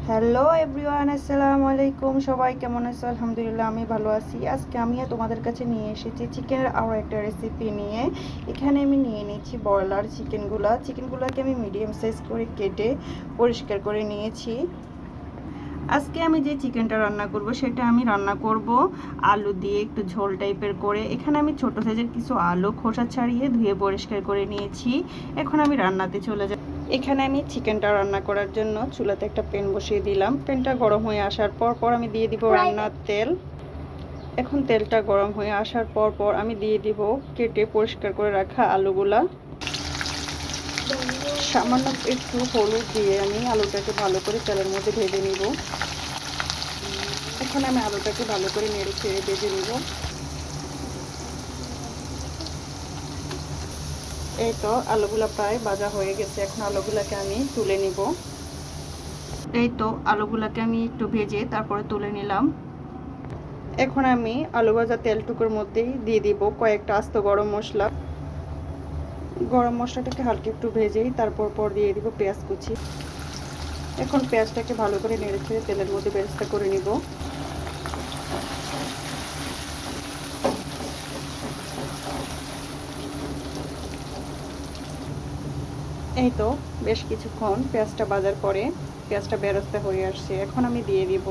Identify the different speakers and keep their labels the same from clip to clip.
Speaker 1: Hello everyone, আসসালামু আলাইকুম। সবাই কেমন আছো? আলহামদুলিল্লাহ, আমি ভালো আছি। আজকে আমি তোমাদের কাছে নিয়ে এসেছি চিকেনের আরও একটা রেসিপি নিয়ে। এখানে আমি নিয়ে নিয়েছি ব্রয়লার চিকেনগুলোকে আমি মিডিয়াম সাইজ করে কেটে পরিষ্কার করে নিয়েছি। আজকে আমি যে চিকেনটা রান্না করব সেটা আমি রান্না করব আলু দিয়ে, একটু ঝোল টাইপের করে। এখানে আমি ছোট সাইজের কিছু আলু খোসা ছাড়িয়ে ধুয়ে পরিষ্কার করে নিয়েছি। এখন আমি রান্নাতে চলে যাব। এখানে আমি চিকেনটা রান্না করার জন্য চুলাতে একটা প্যান বসিয়ে দিলাম। প্যানটা গরম হয়ে আসার পর আমি দিয়ে দিব রান্নার তেল। এখন তেলটা গরম হয়ে আসার পর আমি দিয়ে দিব কেটে পরিষ্কার করে রাখা আলুগুলা। সামান্য একটু হলুদ দিয়ে আমি আলুটাকে ভালো করে তেলের মধ্যে ভেজে নিব। এখন আমি আলুটাকে ভালো করে নেড়ে ছেড়ে ভেজে নিব। এই তো আলুগুলা প্রায় ভাজা হয়ে গেছে। এখন আলুগুলাকে আমি তুলে নিব। এই তো আলুগুলাকে আমি একটু ভেজে তারপরে তুলে নিলাম। এখন আমি আলু ভাজা তেলটুকুর মধ্যেই দিয়ে দিব কয়েকটা আস্ত গরম মশলা। গরম মশলাটাকে হালকা একটু ভেজেই তারপর দিয়ে দিব পেঁয়াজ কুচি। এখন পেঁয়াজটাকে ভালো করে নেড়ে ছেড়ে তেলের মধ্যে বেরেস্তা করে নিব। এই তো বেশ কিছুক্ষণ পেঁয়াজটা ভাজার পরে পেঁয়াজটা বেরেস্তা হয়ে আসছে। এখন আমি দিয়ে দিব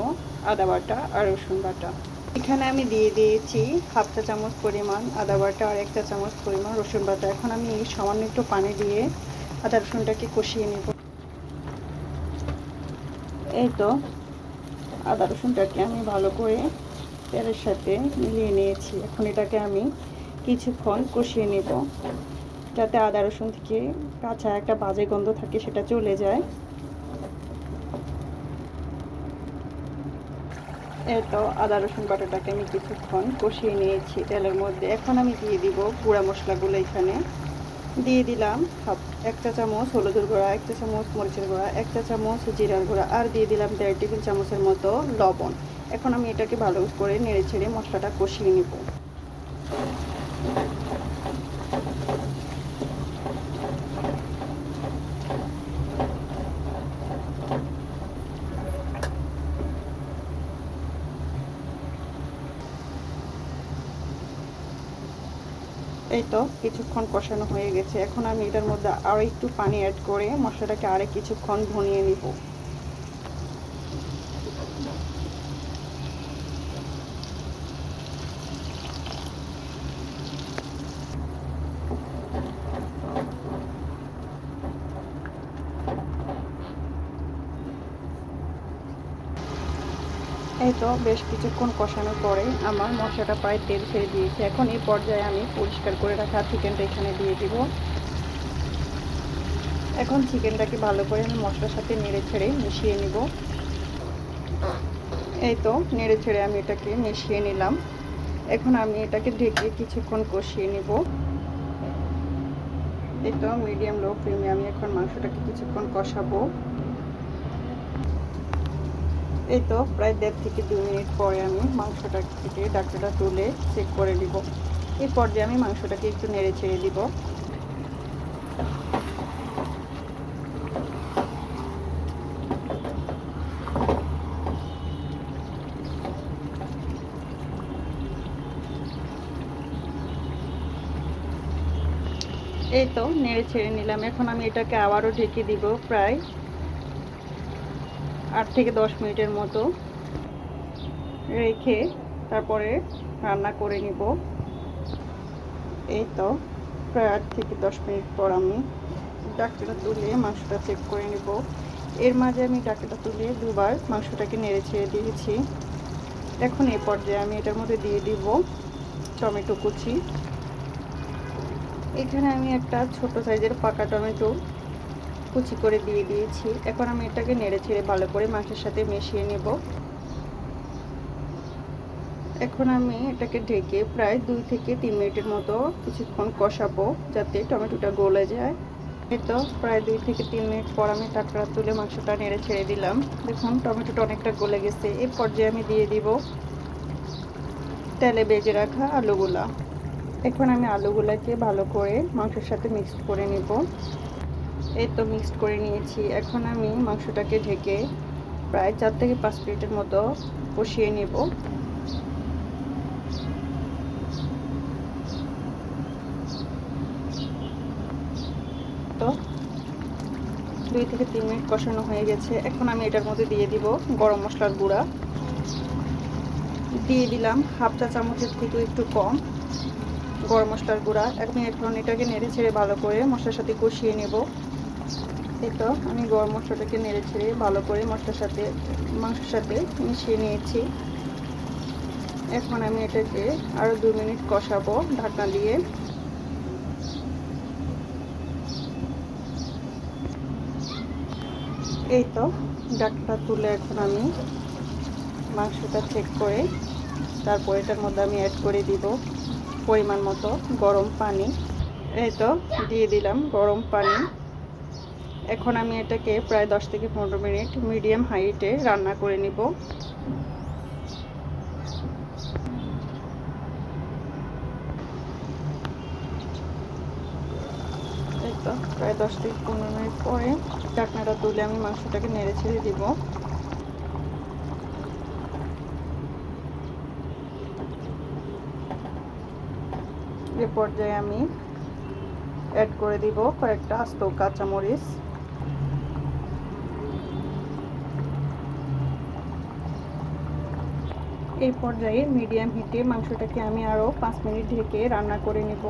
Speaker 1: আদা বাটা আর রসুন বাটা। এখানে আমি দিয়ে দিয়েছি হাফ চা চামচ পরিমাণ আদা বাটা আর 1 চা চামচ পরিমাণ রসুন বাটা। এখন আমি সামান্য একটু পানি দিয়ে আদা রসুনটাকে কষিয়ে নেব। এই তো আদা রসুনটাকে আমি ভালো করে তেলের সাথে মিলিয়ে নিয়েছি। এখন এটাকে আমি কিছুক্ষণ কষিয়ে নেব, যাতে আদা রসুন থেকে কাঁচা একটা বাজে গন্ধ থাকে সেটা চলে যায়। এই তো আদা রসুন বাটাটাকে আমি কিছুক্ষণ কষিয়ে নিয়েছি তেলের মধ্যে। এখন আমি দিয়ে দিব গুঁড়া মশলাগুলো। এখানে দিয়ে দিলাম 1 চা চামচ হলুদের গুঁড়া, 1 চা চামচ মরিচের গুঁড়া, 1 চা চামচ জিরার গুঁড়া আর দিয়ে দিলাম 1.5 টেবিল চামচের মতো লবণ। এখন আমি এটাকে ভালো করে নেড়ে ছেড়ে মশলাটা কষিয়ে নেব। এই তো কিছুক্ষণ কষানো হয়ে গেছে। এখন আমি এটার মধ্যে আরও একটু পানি অ্যাড করে মশলাটাকে আরও কিছুক্ষণ ভুনিয়ে নিব। এই তো বেশ কিছুক্ষণ কষানোর পরে আমার মশলাটা প্রায় তেল ছেড়ে দিয়েছে। এখন এই পর্যায়ে আমি পরিষ্কার করে রাখা চিকেনটা এখানে দিয়ে দিব। এখন চিকেনটাকে ভালো করে আমি মশলার সাথে নেড়ে ছেড়ে মিশিয়ে নিব। এই তো নেড়ে ছেড়ে আমি এটাকে মিশিয়ে নিলাম। এখন আমি এটাকে ঢেকে কিছুক্ষণ কষিয়ে নিব। এই তো মিডিয়াম লো ফ্লেমে আমি এখন মাংসটাকে কিছুক্ষণ কষাবো। এই তো প্রায় 1.5 থেকে 2 মিনিট পরে আমি মাংসটা থেকে ঢাকনাটা তুলে চেক করে নিব। এই পর্যায়ে আমি মাংসটাকে একটু নেড়ে ছেড়ে দিব। এই তো নেড়ে ছেড়ে নিলাম। এখন আমি এটাকে আবারও ঢেকে দিব প্রায় 8 থেকে 10 মিনিটের মতো রেখে তারপরে রান্না করে নিব। এই তো প্রায় 8 থেকে 10 মিনিট পর আমি ঢাকনাটা তুলে মাংসটা চেক করে নিব। এর মাঝে আমি ঢাকনাটা তুলে দুবার মাংসটাকে নেড়ে ছেড়ে দিয়েছি। এখন এই পর্যায়ে আমি এটার মধ্যে দিয়ে দিব টমেটো কুচি। এখানে আমি একটা ছোট সাইজের পাকা টমেটো কুচি করে দিয়ে দিয়েছি। এখন আমি এটাকে নেড়ে ছেড়ে ভালো করে মাংসের সাথে মিশিয়ে নেব। এখন আমি এটাকে ঢেকে প্রায় 2 থেকে 3 মিনিটের মতো কিছুক্ষণ কষাবো, যাতে টমেটোটা গলে যায়। এই তো প্রায় 2 থেকে 3 মিনিট পর আমি ঢাকনা তুলে মাংসটা নেড়ে ছেড়ে দিলাম। দেখুন টমেটোটা অনেকটা গলে গেছে। এই পর্যায়ে আমি দিয়ে দিব তেলে ভেজে রাখা আলুগুলা। এখন আমি আলুগুলাকে ভালো করে মাংসের সাথে মিক্সড করে নিব। এই তো মিক্সড করে নিয়েছি। এখন আমি মাংসটাকে ঢেকে প্রায় 4 থেকে 5 মিনিটের মতো কষিয়ে নেব। তো 2 থেকে 3 মিনিট কষানো হয়ে গেছে। এখন আমি এটার মধ্যে দিয়ে দিব গরম মশলার গুঁড়া। দিয়ে দিলাম হাফ চা চামচের থেকে একটু কম গরম মশলার গুঁড়া। এখন এটাকে নেড়ে ছেড়ে ভালো করে মশলার সাথে কষিয়ে নেব। এই তো আমি গরম মশলাটাকে নেড়ে ছেড়ে ভালো করে মশলার সাথে মাংসের সাথে মিশিয়ে নিয়েছি। এখন আমি এটাকে আরও 2 মিনিট কষাবো ঢাকনা দিয়ে। এই তো ঢাকনা তুলে এখন আমি মাংসটা চেক করে তারপর এটার মধ্যে আমি অ্যাড করে দিব পরিমাণ মতো গরম পানি। এই তো দিয়ে দিলাম গরম পানি। এখন আমি এটাকে প্রায় 10 থেকে 15 মিনিট মিডিয়াম হাইটে রান্না করে নিব। এই তো প্রায় 10 থেকে 15 মিনিট পরে ঢাকনাটা তুলে আমি মাংসটাকে নেড়ে ছেড়ে দিব। এ পর্যায়ে আমি অ্যাড করে দিব কয়েকটা আস্ত কাঁচামরিচ। এই পর্যায়ে মিডিয়াম হিটে মাংসটাকে আমি আরও 5 মিনিট ঢেকে রান্না করে নেব।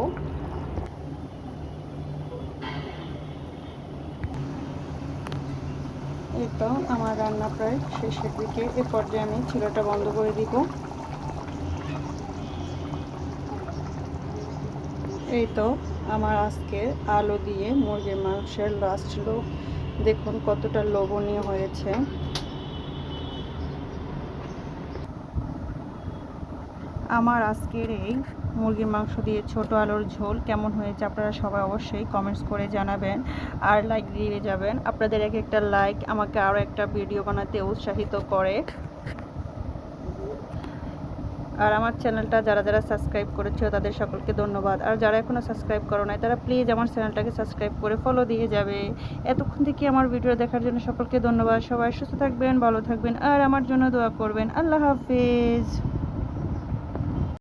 Speaker 1: এই তো আমার রান্না প্রায় শেষের দিকে। এ পর্যায়ে আমি চুলাটা বন্ধ করে দিব। এই তো আমার আজকের আলু দিয়ে মুরগির মাংসের লাস্ট লুক দেখুন কতটা লোভনীয় হয়েছে। আমার আজকের এই মুরগির মাংস দিয়ে ছোট আলুর ঝোল কেমন হয়েছে আপনারা সবাই অবশ্যই কমেন্টস করে জানাবেন আর লাইক দিয়ে যাবেন। আপনাদের এক একটা লাইক আমাকে আরও একটা ভিডিও বানাতে উৎসাহিত করে। আর আমার চ্যানেলটা যারা যারা সাবস্ক্রাইব করেছে তাদের সকলকে ধন্যবাদ। আর যারা এখনও সাবস্ক্রাইব করো নাই তারা প্লিজ আমার চ্যানেলটাকে সাবস্ক্রাইব করে ফলো দিয়ে যাবে। এতক্ষণ থেকে আমার ভিডিও দেখার জন্য সকলকে ধন্যবাদ। সবাই সুস্থ থাকবেন, ভালো থাকবেন আর আমার জন্য দোয়া করবেন। আল্লাহ হাফেজ।